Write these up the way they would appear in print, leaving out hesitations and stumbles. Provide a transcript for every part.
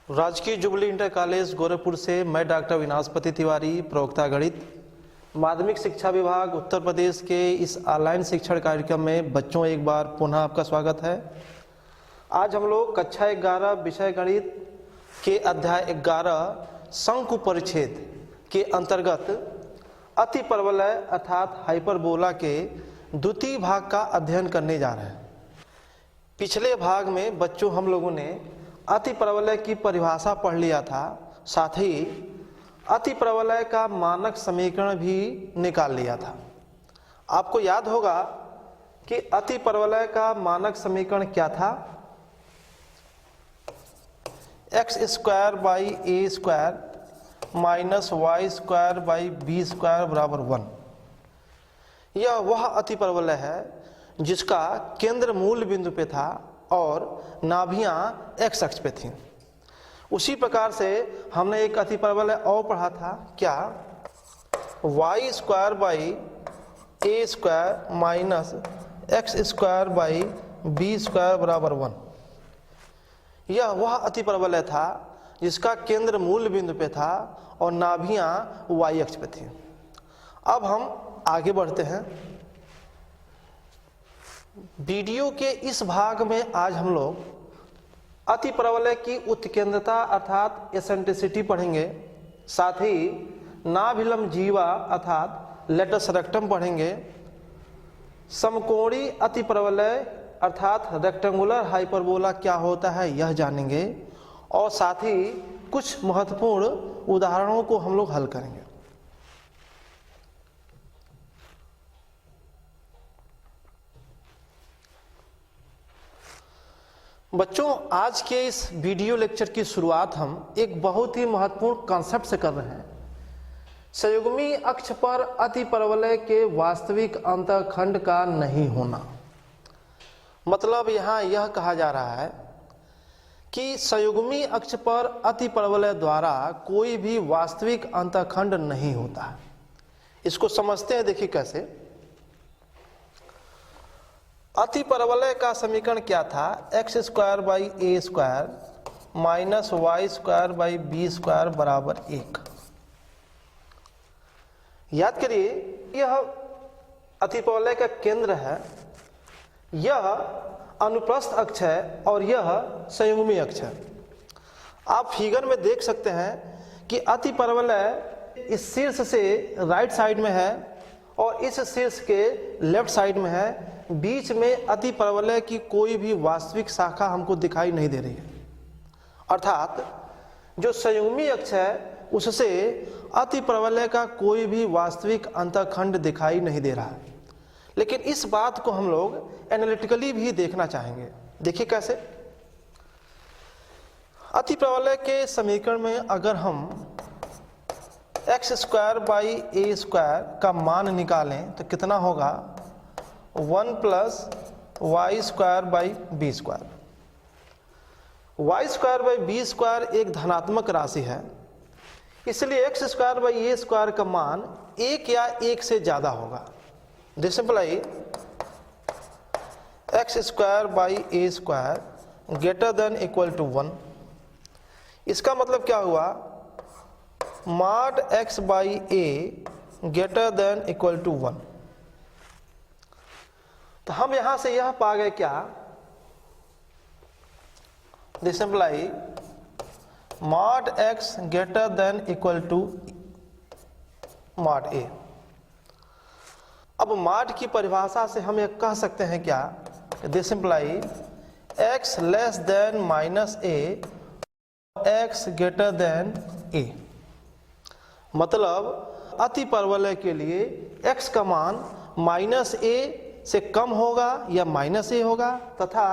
राजकीय jubilee inter college Gorakhpur से मैं डॉक्टर विनाशपति तिवारी, प्रवक्ता गणित, माध्यमिक शिक्षा विभाग उत्तर प्रदेश के इस ऑनलाइन शिक्षण कार्यक्रम में बच्चों एक बार पुनः आपका स्वागत है। आज हम लोग कक्षा 11 विषय गणित के अध्याय 11 शंकु परिच्छेद के अंतर्गत अतिपरवलय अर्थात हाइपरबोला के द्वितीय भाग का अध्ययन करने जा रहे हैं। पिछले भाग में बच्चों हम लोगों ने अतिपरवलय की परिभाषा पढ़ लिया था, साथ ही अतिपरवलय का मानक समीकरण भी निकाल लिया था। आपको याद होगा कि अतिपरवलय का मानक समीकरण क्या था? X square by A square minus Y square by B square बराबर 1। यह वह अतिपरवलय है जिसका केंद्र मूल बिंदु पे था और नाभियां एक्स अक्ष पे थीं। उसी प्रकार से हमने एक अतिपरवलय और पढ़ा था, क्या? Y square by A square minus X square by B square बराबर 1। यह वह अतिपरवलय था जिसका केंद्र मूल बिंदु पे था और नाभियां वाई अक्ष पे थीं। अब हम आगे बढ़ते हैं। वीडियो के इस भाग में आज हम लोग अतिपरवलय की उत्केंद्रता अर्थात एसेंट्रिसिटी पढ़ेंगे, साथ ही नाभिलंब जीवा अर्थात लेटस रेक्टम पढ़ेंगे, समकोणी अतिपरवलय अर्थात रेक्टेंगुलर हाइपरबोला क्या होता है यह जानेंगे, और साथ ही कुछ महत्वपूर्ण उदाहरणों को हम लोग हल करेंगे। बच्चों, आज के इस वीडियो लेक्चर की शुरुआत हम एक बहुत ही महत्वपूर्ण कॉन्सेप्ट से कर रहे हैं। संयुग्मी अक्ष पर अतिपरवलय के वास्तविक अंतःखंड का नहीं होना। मतलब यहाँ यह कहा जा रहा है कि संयुग्मी अक्ष पर अतिपरवलय द्वारा कोई भी वास्तविक अंतःखंड नहीं होता है। इसको समझते हैं, देखिए कैसे। अतिपरवलय का समीकरण क्या था? X square by A square minus Y square by B square बराबर 1। याद करिए, यह अतिपरवलय का केंद्र है, यह अनुप्रस्थ अक्ष है और यह संयुग्मी अक्ष है। आप फिगर में देख सकते हैं कि अतिपरवलय इस शीर्ष से राइट साइड में है और इस शीर्ष के लेफ्ट साइड में है। बीच में अतिपरवलय की कोई भी वास्तविक शाखा हमको दिखाई नहीं दे रही है, अर्थात जो संयुग्मी अक्ष है उससे अतिपरवलय का कोई भी वास्तविक अंतःखंड दिखाई नहीं दे रहा है। लेकिन इस बात को हम लोग एनालिटिकली भी देखना चाहेंगे। देखिए कैसे। अतिपरवलय के समीकरण में अगर हम X square by A square का मान निकालें तो कितना होगा? 1 plus Y square by B square. Y square by B square एक धनात्मक राशि है, इसलिए X square by A square का मान 1 या 1 से ज़्यादा होगा। This imply X square by A square greater than equal to 1। इसका मतलब क्या हुआ? Mod X by A greater than equal to 1। तो हम यहां से यह पा गए क्या? This implies mod X greater than equal to mod A. अब मॉड की परिभाषा से हम यह कह सकते हैं क्या? This imply X less than minus A, X greater than A. मतलब अतिपरवलय के लिए x का मान माइनस ए से कम होगा या माइनस ए होगा, तथा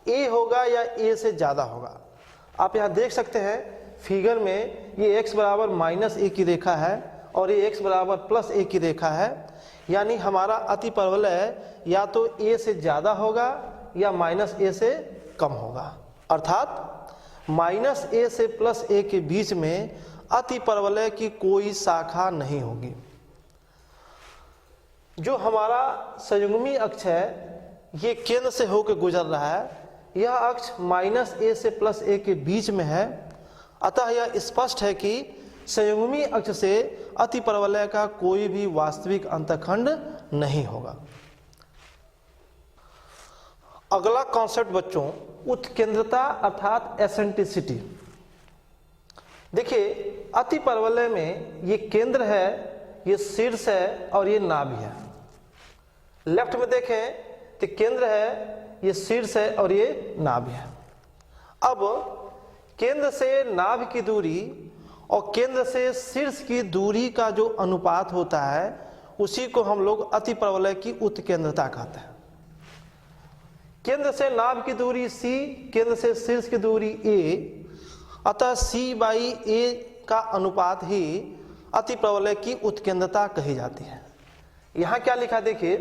a होगा या a से ज़्यादा होगा। आप यहाँ देख सकते हैं फिगर में, ये x बराबर माइनस ए की रेखा है और ये x बराबर प्लस ए की रेखा है। यानी हमारा अतिपरवलय या तो a से ज़्यादा होगा या माइनस ए से कम होगा, अर्थात माइनस ए से प्लस ए के बीच में अतिपरवलय की कोई शाखा नहीं होगी। जो हमारा संयुग्मी अक्ष है ये केंद्र से होकर गुजर रहा है, यह अक्ष माइनस ए से प्लस ए के बीच में है अतः यह स्पष्ट है कि संयुग्मी अक्ष से अतिपरवलय का कोई भी वास्तविक अंतखंड नहीं होगा। अगला कॉन्सेप्ट बच्चों, उत्केंद्रता अर्थात एसेंट्रिसिटी। देखिए, अतिपरवलय में ये केंद्र है, ये शीर्ष है और ये नाभि है। लेफ्ट में देखें तो केंद्र है, ये शीर्ष है और ये नाभि है। अब केंद्र से नाभि की दूरी और केंद्र से शीर्ष की दूरी का जो अनुपात होता है उसी को हम लोग अतिपरवलय की उत्केंद्रता कहते हैं। केंद्र से नाभि की दूरी c, केंद्र से शीर्ष की दूरी a, अतः c/a का अनुपात ही अतिपरवलय की उत्केंद्रता कही जाती है। यहाँ क्या लिखा देखिए,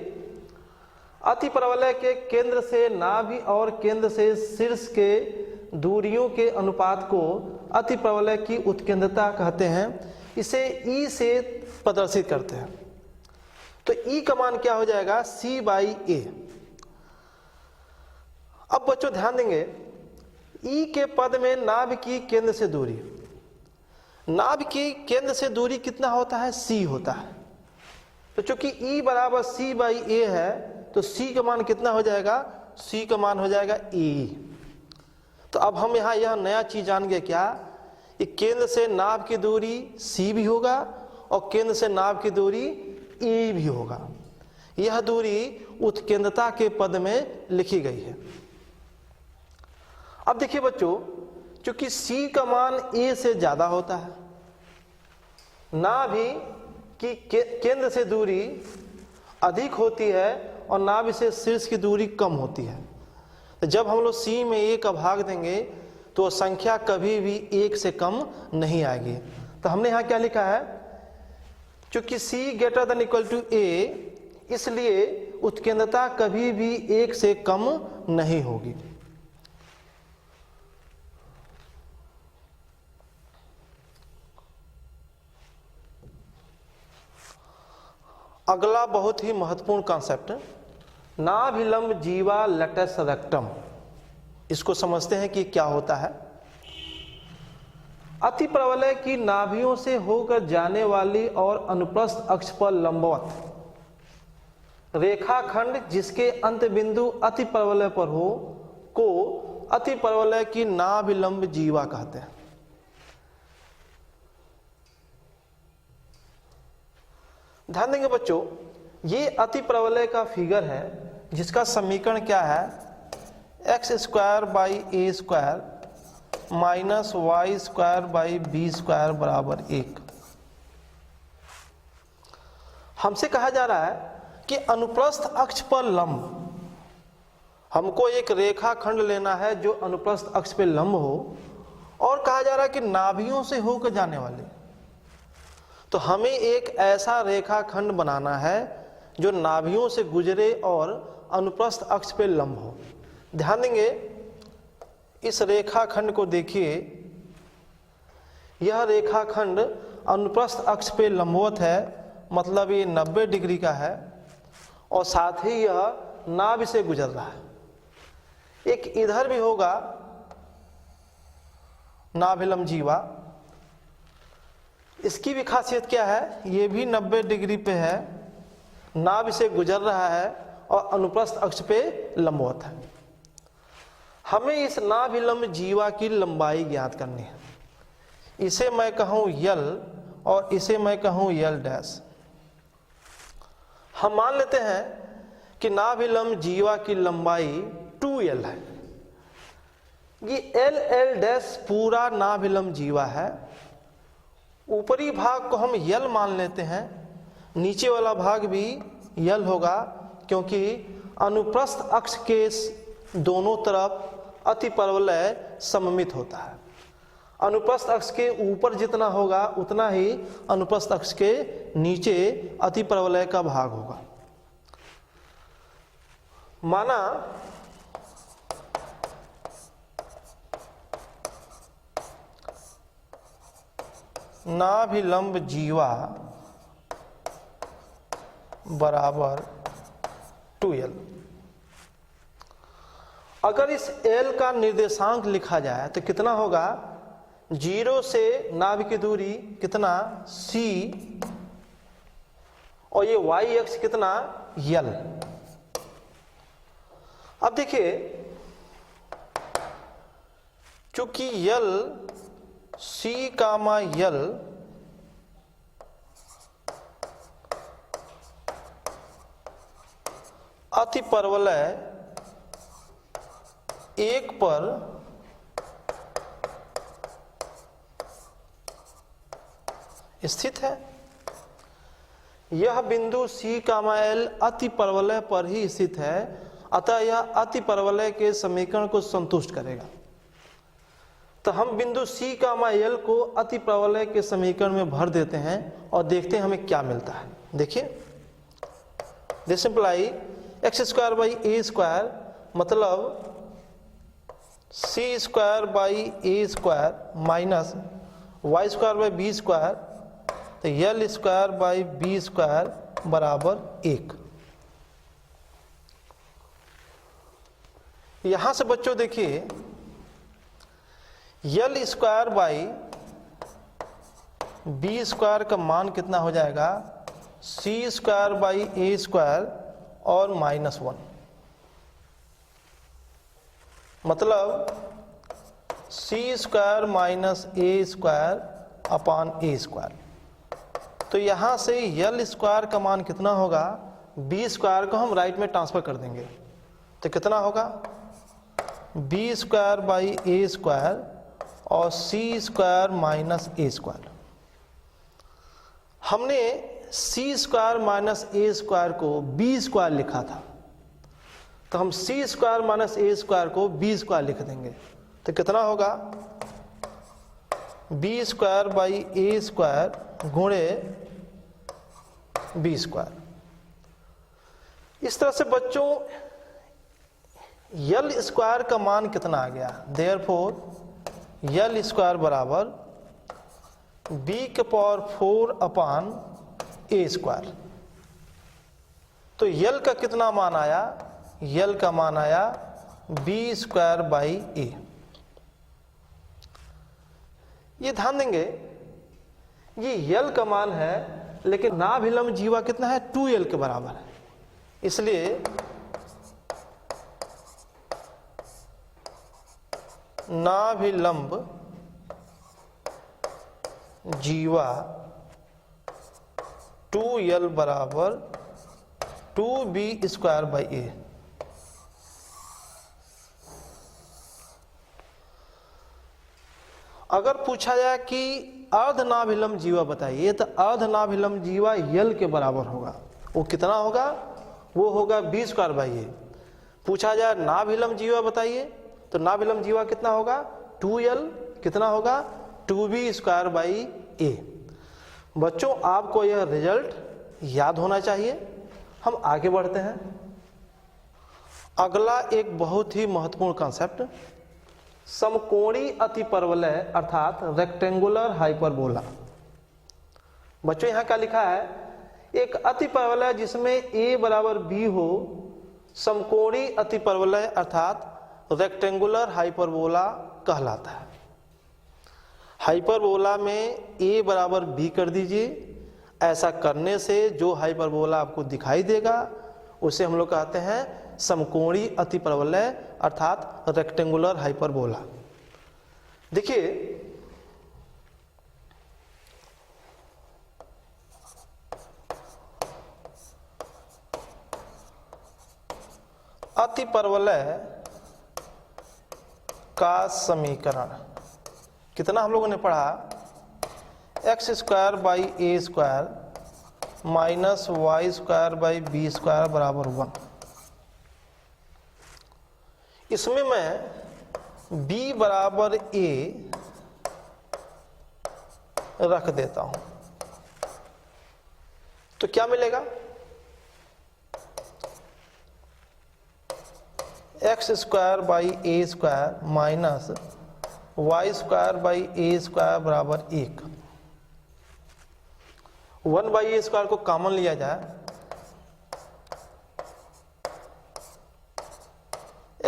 अतिपरवलय के केंद्र से नाभि और केंद्र से शीर्ष के दूरियों के अनुपात को अतिपरवलय की उत्केंद्रता कहते हैं। इसे E से प्रदर्शित करते हैं। तो E का मान क्या हो जाएगा, c/a। अब बच्चों ध्यान देंगे, E के पद में नाभि की केंद्र से दूरी, नाभि की केंद्र से दूरी कितना होता है, c होता है। तो चूंकि E बराबर c/a है तो c का मान कितना हो जाएगा, c का मान हो जाएगा e। तो अब हम यहाँ यह नया चीज जान गए क्या, कि केंद्र से नाभि की दूरी c भी होगा और केंद्र से नाभि की दूरी e भी होगा। यह दूरी उत्केंद्रता के पद में लिखी गई है। अब देखिए बच्चों, चूंकि c का मान a से ज्यादा होता है, नाभि की केंद्र से दूरी अधिक होती है और नाभि से शीर्ष की दूरी कम होती है। तो जब हम लोग c में a का भाग देंगे तो संख्या कभी भी 1 से कम नहीं आएगी। तो हमने यहाँ क्या लिखा है, चूंकि c ≥ a, इसलिए उत्केंद्रता कभी भी 1 से कम नहीं होगी। अगला बहुत ही महत्वपूर्ण कॉन्सेप्ट, नाभिलंब जीवा लेटस रेक्टम। इसको समझते हैं कि क्या होता है। अतिपरवलय की नाभियों से होकर जाने वाली और अनुप्रस्थ अक्ष पर लंबवत रेखाखंड जिसके अंत बिंदु अतिपरवलय पर हो को अतिपरवलय की नाभिलंब जीवा कहते हैं। ध्यान देंगे बच्चों, ये अतिपरवलय का फिगर है जिसका समीकरण क्या है, x² / a² - y² / b² बराबर 1। हमसे कहा जा रहा है कि अनुप्रस्थ अक्ष पर लंब, हमको एक रेखाखंड लेना है जो अनुप्रस्थ अक्ष पे लंब हो, और कहा जा रहा है कि नाभियों से होकर जाने वाले। तो हमें एक ऐसा रेखाखंड बनाना है जो नाभियों से गुजरे और अनुप्रस्थ अक्ष पे लंब हो। ध्यान देंगे, इस रेखाखंड को देखिए, यह रेखाखंड अनुप्रस्थ अक्ष पे लंबवत है, मतलब ये 90 डिग्री का है और साथ ही यह नाभि से गुजर रहा है। एक इधर भी होगा नाभिलंब जीवा, इसकी भी खासियत क्या है, ये भी 90 डिग्री पे है, नाभि से गुजर रहा है और अनुप्रस्थ अक्ष पे लंबवत है। हमें इस नाभिलंब जीवा की लंबाई ज्ञात करनी है। इसे मैं कहूं यल और इसे मैं कहूं यल'। हम मान लेते हैं कि नाभिलंब जीवा की लंबाई 2l है। ये l पूरा नाभिलंब जीवा है। ऊपरी भाग को हम यल मान लेते हैं, नीचे वाला भाग भी यल होगा, क्योंकि अनुप्रस्थ अक्ष के दोनों तरफ अतिपरवलय सममित होता है। अनुप्रस्थ अक्ष के ऊपर जितना होगा उतना ही अनुप्रस्थ अक्ष के नीचे अतिपरवलय का भाग होगा। माना नाभिलंब जीवा बराबर 2l। अगर इस l का निर्देशांक लिखा जाए तो कितना होगा, 0 से नाभि की दूरी कितना c और ये y अक्ष कितना l। अब देखिए चूंकि l c कामा l अति परवलय 1 पर स्थित है, यह बिंदु C कामा L अति परवलय पर ही स्थित है, अतः यह अति परवलय के समीकरण को संतुष्ट करेगा। तो हम बिंदु C कामा L को अति परवलय के समीकरण में भर देते हैं और देखते हैं हमें क्या मिलता है। देखिए this imply X square by A square मतलब C square by A square minus Y square by B square, तो L square by B square बराबर 1। यहां से बच्चों देखिए L square by B square का मान कितना हो जाएगा C square by A square और -1, मतलब C square minus A square upon A square. तो यहां से एल स्क्वायर का मान कितना होगा, बी स्क्वायर को हम राइट में ट्रांसफर कर देंगे तो कितना होगा B square by A square और C square minus A square. हमने C square minus A square को बी स्क्वायर लिखा था, तो हम C square minus A square को बी स्क्वायर लिख देंगे तो कितना होगा B square by A square गुणे बी स्क्वायर। इस तरह से बच्चों यल स्क्वायर का मान कितना आ गया, देयरफॉर यल स्क्वायर बराबर बी के पावर 4 अपान ए स्क्वायर। तो यल का कितना मान आया, यल का मान आया बी स्क्वायर बाई ए। ये ध्यान देंगे ये यल का मान है लेकिन नाभिलंब जीवा कितना है 2l के बराबर है, इसलिए नाभिलंब जीवा 2l बराबर 2b स्क्वायर बाई ए। अगर पूछा जाए कि अर्धनाभिलंब जीवा बताइए तो अर्धनाभिलंब जीवा यल के बराबर होगा, वो कितना होगा, वो होगा बी स्क्वायर बाई ए। पूछा जाए नाभिलंब जीवा बताइए तो नाभिलंब जीवा कितना होगा 2l, कितना होगा 2b स्क्वायर बाई ए। बच्चों आपको यह रिजल्ट याद होना चाहिए। हम आगे बढ़ते हैं। अगला एक बहुत ही महत्वपूर्ण कॉन्सेप्ट समकोणी अतिपरवलय अर्थात रेक्टेंगुलर हाइपरबोला। बच्चों यहां क्या लिखा है, एक अतिपरवलय जिसमें a बराबर b हो समकोणी अतिपरवलय अर्थात रेक्टेंगुलर हाइपरबोला कहलाता है। हाइपरबोला में a बराबर b कर दीजिए, ऐसा करने से जो हाइपरबोला आपको दिखाई देगा उसे हम लोग कहते हैं समकोणी अतिपरवलय अर्थात रेक्टेंगुलर हाइपरबोला। देखिए अतिपरवलय का समीकरण कितना हम लोगों ने पढ़ा, X square by A square minus Y square by B square बराबर 1। इसमें मैं b बराबर a रख देता हूं तो क्या मिलेगा, X square by A square minus Y square by A square बराबर 1। 1 बाई ए स्क्वायर को कॉमन लिया जाए,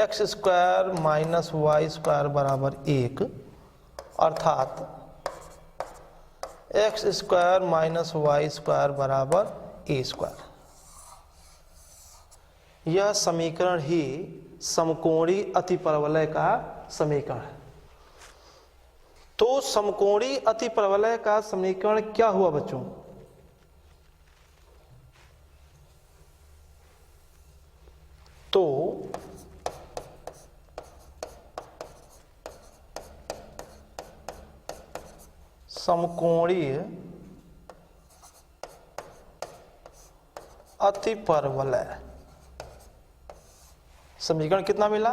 X square minus Y square बराबर 1 अर्थात X square minus Y square बराबर ए स्क्वायर। यह समीकरण ही समकोणी अतिपरवलय का समीकरण है। तो समकोणी अतिपरवलय का समीकरण क्या हुआ बच्चों? तो समकोणीय अतिपरवलय समीकरण कितना मिला?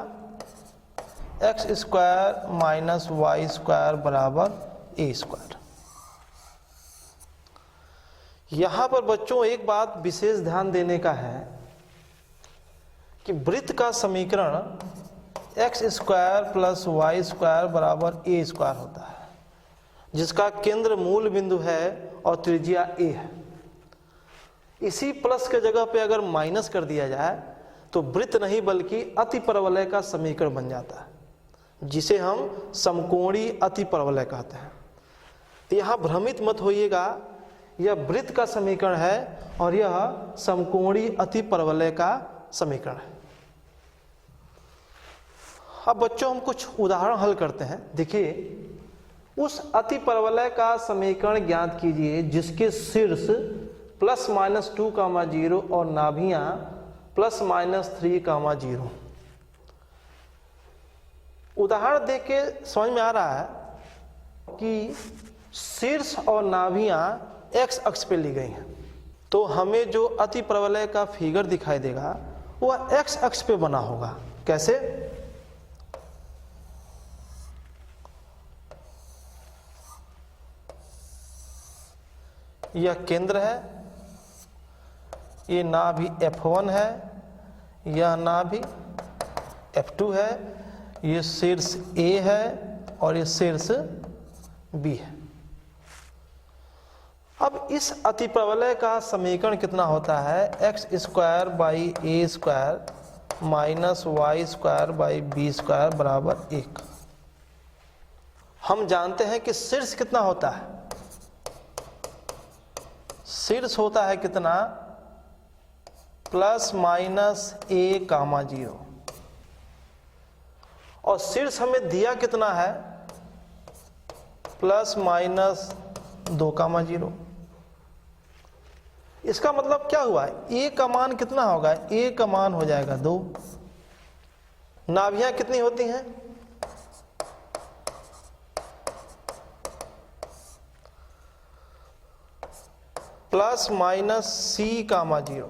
X square minus Y square बराबर ए स्क्वायर। यहां पर बच्चों एक बात विशेष ध्यान देने का है कि वृत्त का समीकरण X square plus Y square बराबर ए स्क्वायर होता है, जिसका केंद्र मूल बिंदु है और त्रिज्या ए है। इसी प्लस के जगह पे अगर माइनस कर दिया जाए तो वृत्त नहीं बल्कि अतिपरवलय का समीकरण बन जाता है, जिसे हम समकोणी अतिपरवलय कहते हैं। तो यहाँ भ्रमित मत होइएगा, यह वृत्त का समीकरण है और यह समकोणी अतिपरवलय का समीकरण है। अब बच्चों हम कुछ उदाहरण हल करते हैं। देखिए, उस अतिपरवलय का समीकरण ज्ञात कीजिए जिसके शीर्ष प्लस माइनस 2,0 और नाभियां प्लस माइनस 3,0। उदाहरण देख के समझ में आ रहा है कि शीर्ष और नाभियां एक्स अक्ष पे ली गई हैं, तो हमें जो अतिपरवलय का फिगर दिखाई देगा वह एक्स अक्ष पे बना होगा। कैसे? यह केंद्र है, ये नाभि F1 है, यह नाभि F2 है, ये शीर्ष A है और ये शीर्ष B है। अब इस अतिपरवलय का समीकरण कितना होता है? X square by A square minus Y square by B square बराबर 1। हम जानते हैं कि शीर्ष कितना होता है? शीर्ष होता है कितना? प्लस माइनस a,0 और शीर्ष हमें दिया कितना है? Plus minus 2,0। इसका मतलब क्या हुआ? a का मान कितना होगा? a का मान हो जाएगा 2। नाभियां कितनी होती हैं? प्लस माइनस c,0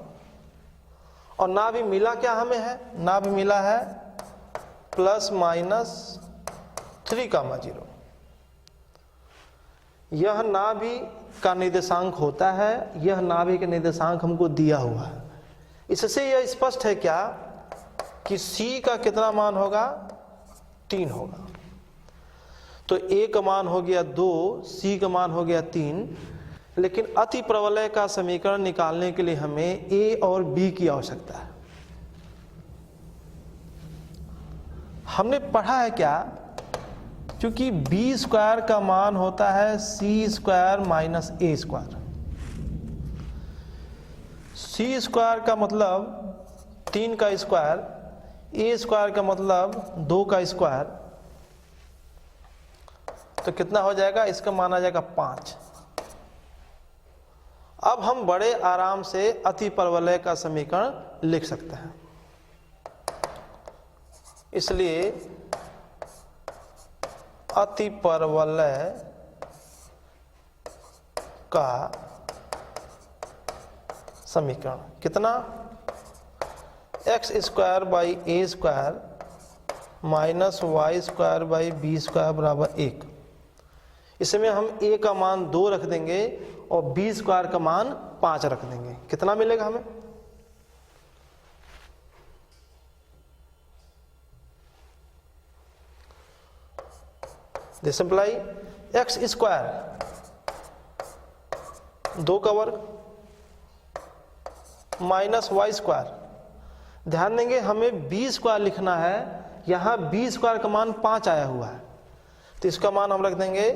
और नाभि मिला क्या हमें है? नाभि मिला है प्लस माइनस 3,0। यह नाभि का निर्देशांक होता है, यह नाभि का निर्देशांक हमको दिया हुआ है। इससे यह स्पष्ट है क्या कि c का कितना मान होगा? 3 होगा। तो a का मान हो गया 2, c का मान हो गया 3। लेकिन अतिप्रवलय का समीकरण निकालने के लिए हमें a और b की आवश्यकता है। हमने पढ़ा है क्या? क्योंकि b स्क्वायर का मान होता है c square minus a square. c square का मतलब 3 का स्क्वायर, a स्क्वायर का मतलब 2 का स्क्वायर, तो कितना हो जाएगा? इसका मान आ जाएगा 5। अब हम बड़े आराम से अतिपरवलय का समीकरण लिख सकते हैं। इसलिए अतिपरवलय का समीकरण कितना? X square by A square minus Y square by B square बराबर 1। इसमें हम a का मान 2 रख देंगे और b स्क्वायर का मान 5 रख देंगे। कितना मिलेगा हमें? दिस इम्प्लाई एक्स स्क्वायर 2 का वर्ग माइनस वाई स्क्वायर। ध्यान देंगे हमें b स्क्वायर लिखना है, यहां b स्क्वायर का मान 5 आया हुआ है, तो इसका मान हम रख देंगे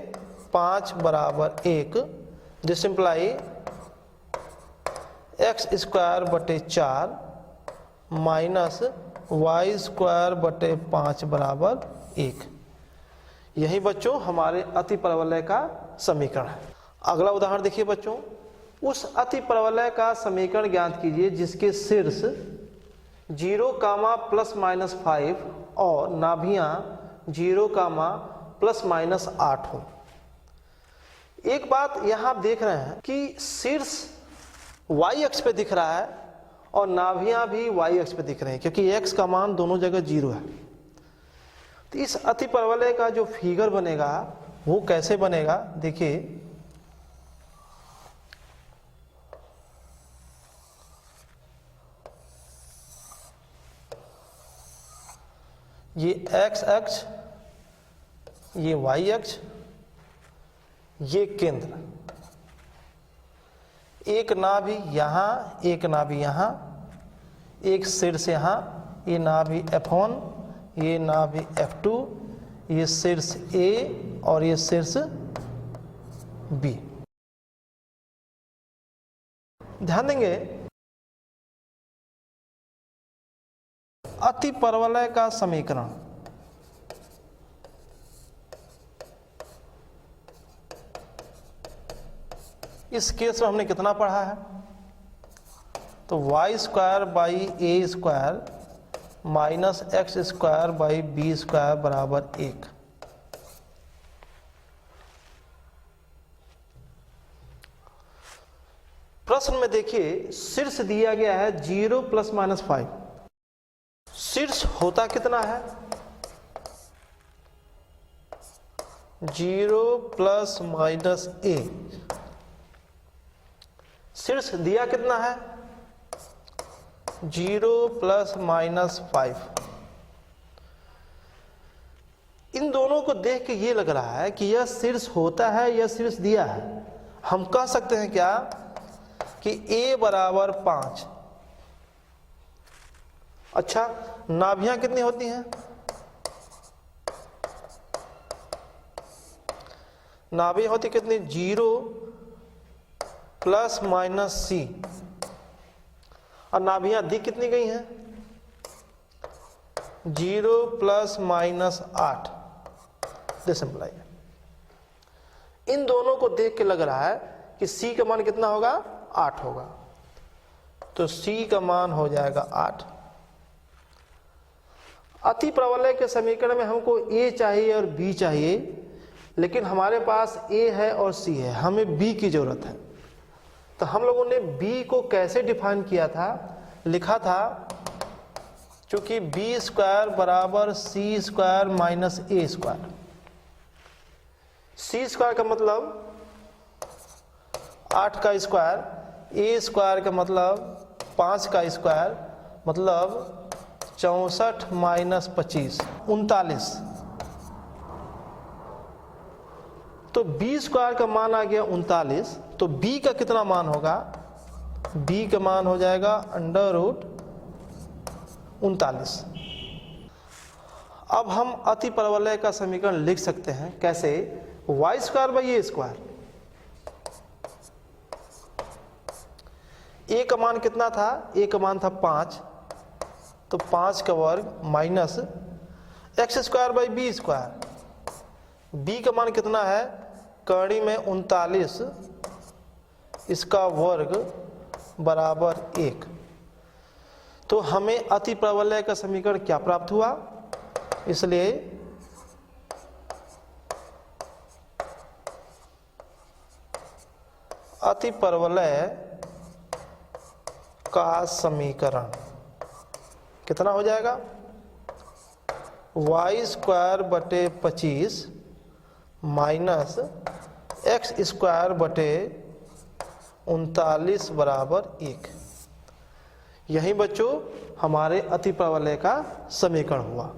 5 बराबर 1, दिस इम्प्लाई एक्स स्क्वायर बटे 4 माइनस वाई स्क्वायर बटे 5 बराबर 1। यही बच्चों हमारे अति परवलय का समीकरण है। अगला उदाहरण देखिए बच्चों, उस अति परवलय का समीकरण ज्ञात कीजिए जिसके शीर्ष 0, ±5 और नाभियां 0, ±8 हो। एक बात यहां आप देख रहे हैं कि शीर्ष y अक्ष पे दिख रहा है और नाभियां भी y अक्ष पे दिख रहे हैं, क्योंकि x का मान दोनों जगह 0 है। तो इस अति परवलय का जो फिगर बनेगा वो कैसे बनेगा, देखिए ये x अक्ष, ये y अक्ष, ये केंद्र, एक नाभि यहाँ, एक नाभि यहाँ, एक शीर्ष यहाँ, ये नाभि F1, ये नाभि F2, ये शीर्ष A और ये शीर्ष B। ध्यान देंगे अति परवलय का समीकरण इस केस में हमने कितना पढ़ा है, तो Y square by A square minus X square by B square बराबर 1। प्रश्न में देखिए शीर्ष दिया गया है 0 ±5। शीर्ष होता कितना है, 0 ± a। शीर्ष दिया कितना है, 0 ±5। इन दोनों को देख के ये लग रहा है कि यह शीर्ष होता है, यह शीर्ष दिया है। हम कह सकते हैं क्या कि a बराबर 5। अच्छा, नाभियां कितनी होती हैं, नाभियां होती कितनी, 0 ± c, और नाभियां दी कितनी गई हैं, 0 ± 8। दिस इम्प्लाई, इन दोनों को देख के लग रहा है कि c का मान कितना होगा, 8 होगा। तो c का मान हो जाएगा 8। अति परवलय के समीकरण में हमको a चाहिए और b चाहिए, लेकिन हमारे पास a है और c है, हमें b की जरूरत है। तो हम लोगों ने b को कैसे डिफाइन किया था, लिखा था चूंकि b स्क्वायर बराबर c square minus a square. c square का मतलब 8 का स्क्वायर, a स्क्वायर का मतलब 5 का स्क्वायर, मतलब 64 माइनस 25 39। तो b स्क्वायर का मान आ गया 39। तो b का कितना मान होगा, b का मान हो जाएगा √39। अब हम अति परवलय का समीकरण लिख सकते हैं कैसे, Y square by A square. a का मान कितना था, a का मान था 5, तो 5 का वर्ग minus X square by B square. b का मान कितना है, कड़ी में 39, इसका वर्ग बराबर 1। तो हमें अति परवलय का समीकरण क्या प्राप्त हुआ, इसलिए अति परवलय का समीकरण कितना हो जाएगा, वाई स्क्वायर बटे 25 माइनस एक्स स्क्वायर बटे 39 बराबर 1। यही बच्चों हमारे अति परवलय का समीकरण हुआ।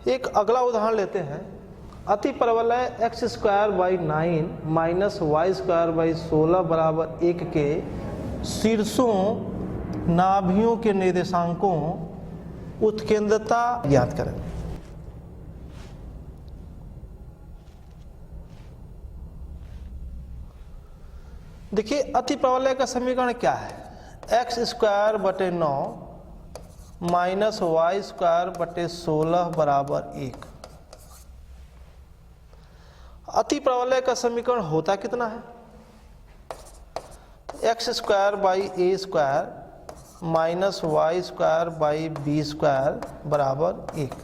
एक अगला उदाहरण लेते हैं, अति परवलय X square by 9 minus Y square by 16 बराबर 1 के शीर्षों नाभियों के निर्देशांकों उत्केंद्रता ज्ञात करें। देखिए अति परवलय का समीकरण क्या है, एक्स स्क्वायर बटे 9 माइनस वाई स्क्वायर बटे 16 बराबर 1। अति परवलय का समीकरण होता कितना है, X square by A square minus Y square by B square बराबर 1।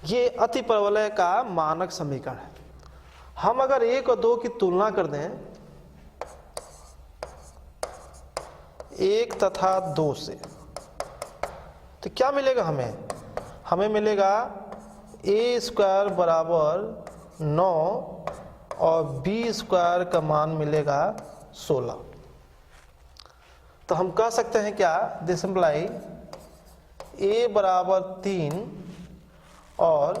ये अति परवलय का मानक समीकरण है। हम अगर 1 और 2 की तुलना कर दें 1 तथा 2 से, तो क्या मिलेगा हमें मिलेगा ए स्क्वायर बराबर 9 और बी स्क्वायर का मान मिलेगा 16। तो हम कह सकते हैं क्या, दिस इम्प्लाई ए बराबर 3 और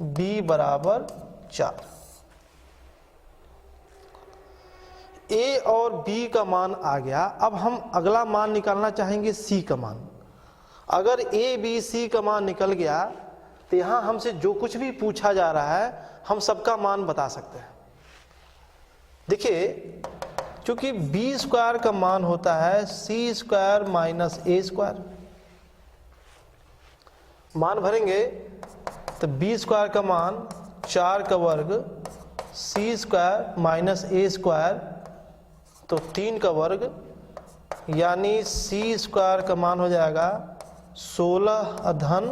बी बराबर 4। ए और बी का मान आ गया। अब हम अगला मान निकालना चाहेंगे सी का मान। अगर ए बी सी का मान निकल गया तो यहां हमसे जो कुछ भी पूछा जा रहा है हम सबका मान बता सकते हैं। देखिए क्योंकि बी स्क्वायर का मान होता है सी स्क्वायर माइनस ए स्क्वायर, मान भरेंगे तो बी स्क्वायर का मान 4 का वर्ग सी स्क्वायर माइनस ए स्क्वायर तो 3 का वर्ग, यानी सी स्क्वायर का मान हो जाएगा 16 धन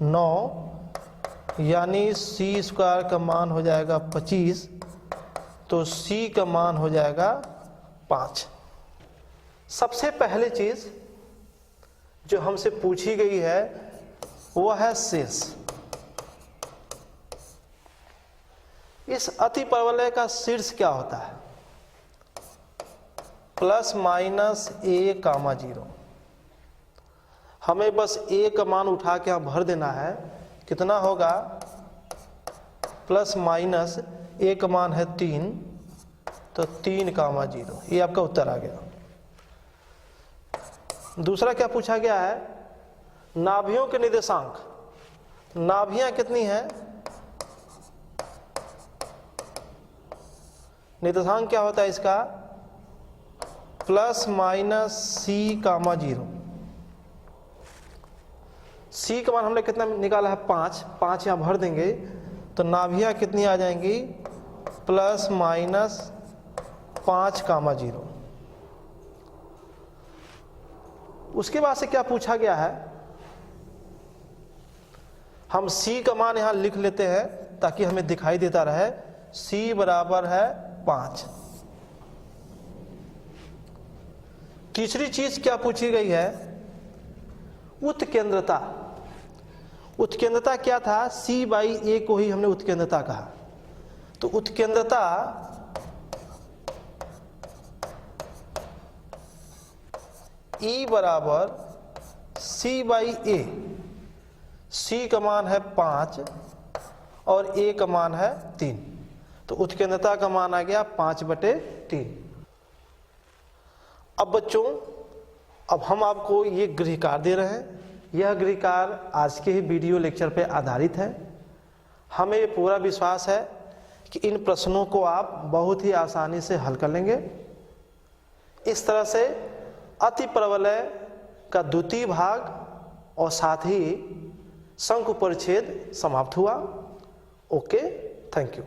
9, यानी सी स्क्वायर का मान हो जाएगा 25, तो सी का मान हो जाएगा 5। सबसे पहली चीज जो हमसे पूछी गई है वह है शेष। इस अति परवलय का शीर्ष क्या होता है, प्लस माइनस ए कामा 0। हमें बस ए का मान उठा के यहाँ भर देना है। कितना होगा, प्लस माइनस ए का मान है 3 तो 3 कामा 0। ये आपका उत्तर आ गया। दूसरा क्या पूछा गया है, नाभियों के निर्देशांक। नाभियां कितनी हैं, निर्देशांक क्या होता है इसका, प्लस माइनस सी कामा 0। सी का मान हमने कितना निकाला है 5 यहां भर देंगे तो नाभियां कितनी आ जाएंगी, प्लस माइनस 5 कामा 0। उसके बाद से क्या पूछा गया है, हम सी का मान यहां लिख लेते हैं ताकि हमें दिखाई देता रहे। सी बराबर है 5। तीसरी चीज क्या पूछी गई है, उत्केंद्रता। उत्केंद्रता क्या था, सी बाई ए को ही हमने उत्केंद्रता कहा। तो उत्केंद्रता ई बराबर सी बाई ए। सी का मान है 5 और ए का मान है 3, तो उत्केंद्रता का मान आ गया 5/3। अब बच्चों, अब हम आपको ये गृहकार दे रहे हैं। यह गृहकार आज के ही वीडियो लेक्चर पे आधारित है। हमें पूरा विश्वास है कि इन प्रश्नों को आप बहुत ही आसानी से हल कर लेंगे। इस तरह से अति परवलय का द्वितीय भाग और साथ ही शंकु परिच्छेद समाप्त हुआ। Okay, thank you.